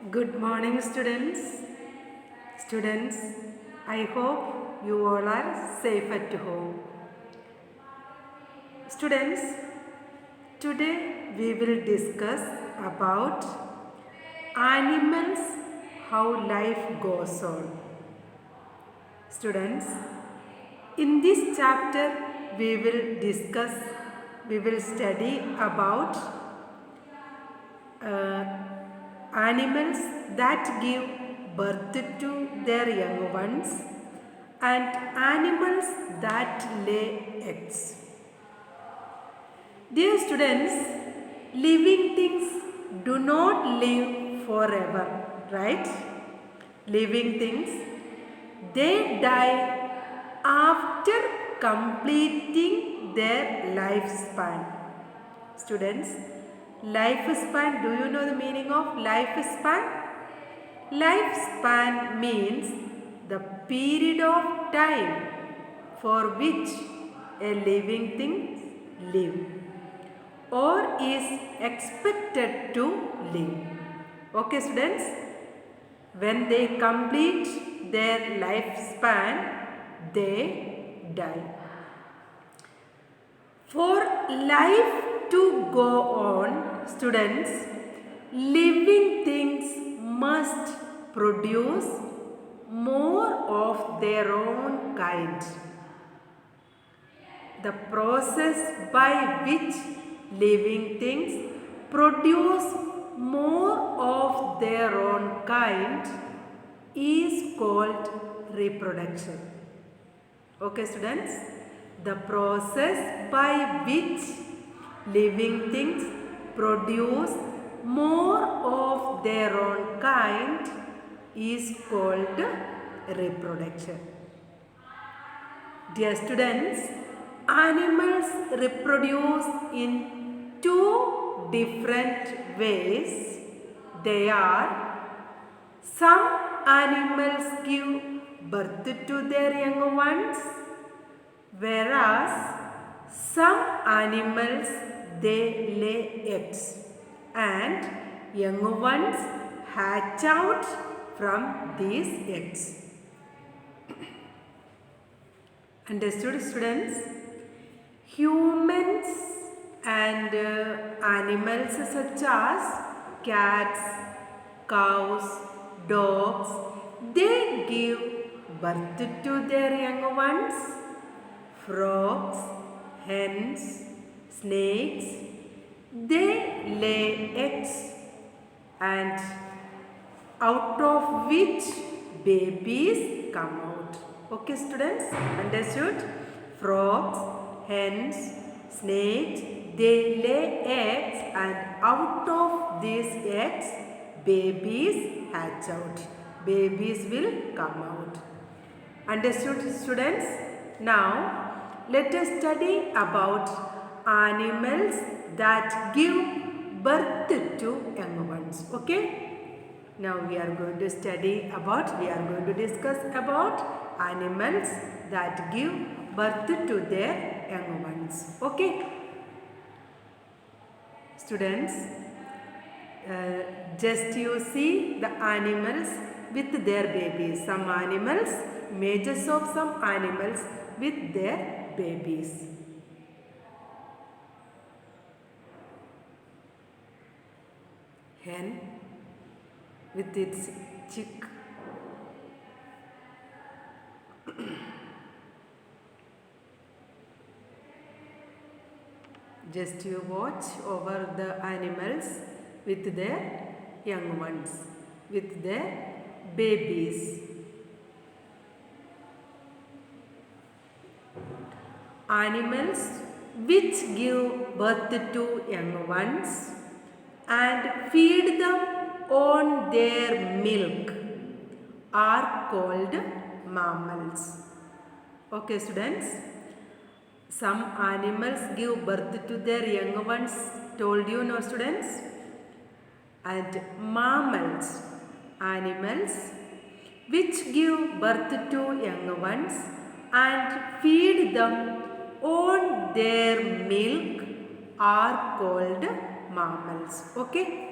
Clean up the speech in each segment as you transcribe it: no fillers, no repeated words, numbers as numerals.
Good morning, students. Students, I hope you all are safe at home. Students, today we will discuss about animals, how life goes on. Students, in this chapter we will study about uh, animals that give birth to their young ones and animals that lay eggs. Dear students, living things do not live forever, right? Living things, they die after completing their lifespan. Students, lifespan, do you know the meaning of lifespan? Lifespan means the period of time for which a living thing live or is expected to live. Okay, students? When they complete their lifespan, they die. For life to go on, students, living things must produce more of their own kind. The process by which living things produce more of their own kind is called reproduction. Okay, students? The process by which living things produce more of their own kind is called reproduction. Dear students, animals reproduce in two different ways. They are: some animals give birth to their young ones, whereas some animals they lay eggs and young ones hatch out from these eggs. Understood, students? Humans and animals such as cats, cows, dogs, they give birth to their young ones. Frogs, hens, snakes, they lay eggs and out of which babies come out. Okay, students? Understood? Frogs, hens, snakes, they lay eggs and out of these eggs babies hatch out. Babies will come out. Understood, students? Now, let us study about animals that give birth to young ones. Okay? Now we are going to discuss about animals that give birth to their young ones. Okay? Students, just you see the animals with their babies. Some animals, images of some animals with their babies. Hen with its chick. Just you watch over the animals with their young ones, with their babies. Animals which give birth to young ones and feed them on their milk are called mammals. Okay, students? Some animals give birth to their young ones. Told you, no, students? And mammals, animals which give birth to young ones and feed them on their milk are called mammals. Okay?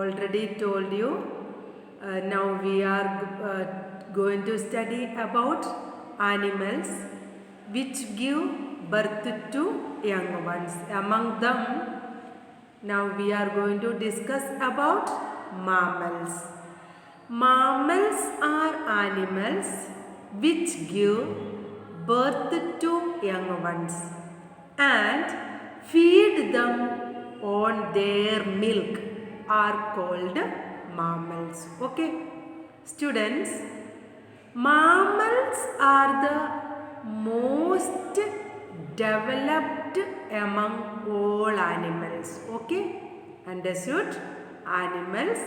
already told you. Now we are going to study about animals which give birth to young ones. Among them, now we are going to discuss about mammals. Mammals are animals which give birth to young ones and feed them on their milk are called mammals. Okay, students, mammals are the most developed among all animals. Okay, understood? Animals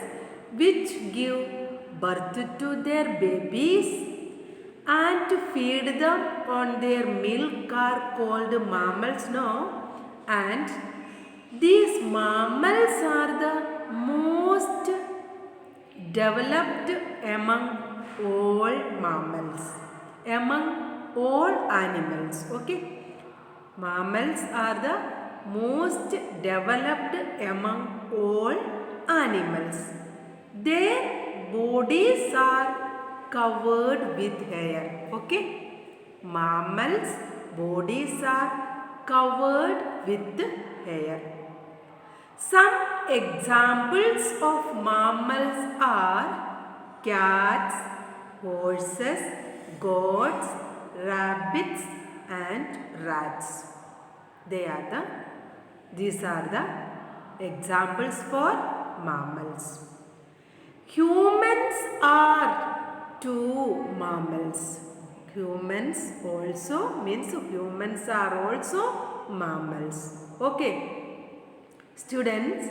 which give birth to their babies and feed them on their milk are called mammals now, and these mammals are the most developed among all mammals, among all animals. Okay, mammals are the most developed among all animals. Their bodies are covered with hair. Okay, mammals bodies are covered with hair. Some examples of mammals are cats, horses, goats, rabbits and rats. These are the examples for mammals. Humans are two mammals. Humans also means humans are also mammals. Okay, students,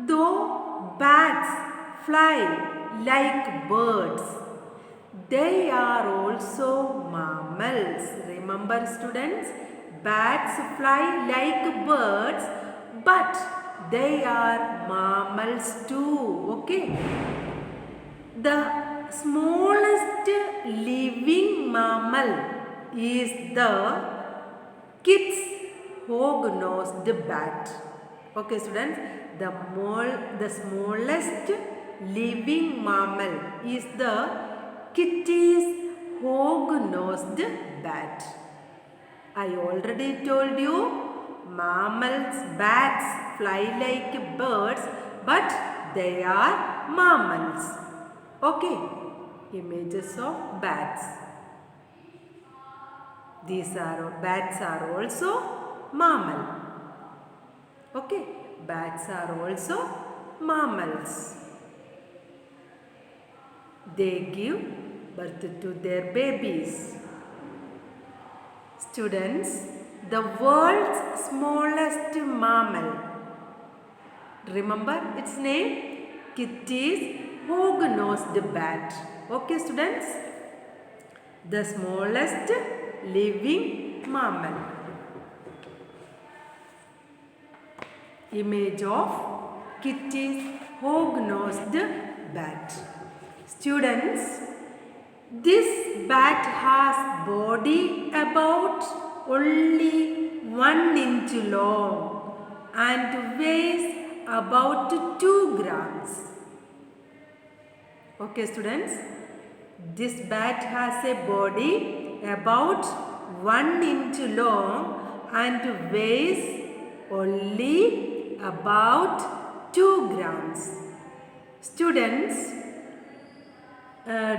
though bats fly like birds, they are also mammals. Remember, students, bats fly like birds, but they are mammals too. Okay, the smallest living mammal is the kit's hog-nosed bat. Okay, students, the smallest living mammal is the kit's hog-nosed bat. I already told you, mammals, bats fly like birds, but they are mammals. Okay, images of bats. Bats are also mammal. Okay, bats are also mammals. They give birth to their babies. Students, the world's smallest mammal, remember its name? Kit's hog-nosed bat. Okay, students, the smallest living mammal. Image of Kit's hog-nosed bat. Students, this bat has body about only 1 inch long and weighs about 2 grams. Okay, students, this bat has a body about 1 inch long and weighs only about 2 grams. Students,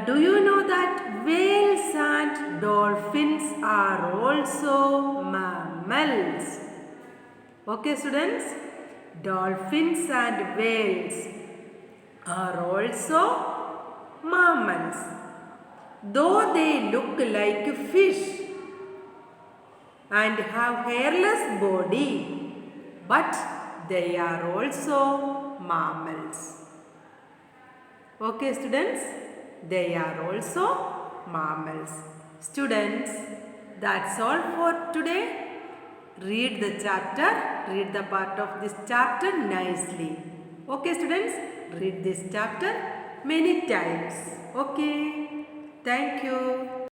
do you know that whales and dolphins are also mammals? Okay, students, dolphins and whales are also mammals. Though they look like fish and have hairless body, but they are also mammals. Okay, students, they are also mammals. Students, that's all for today. Read the chapter, read the part of this chapter nicely. Okay, students, read this chapter many times. Okay, thank you.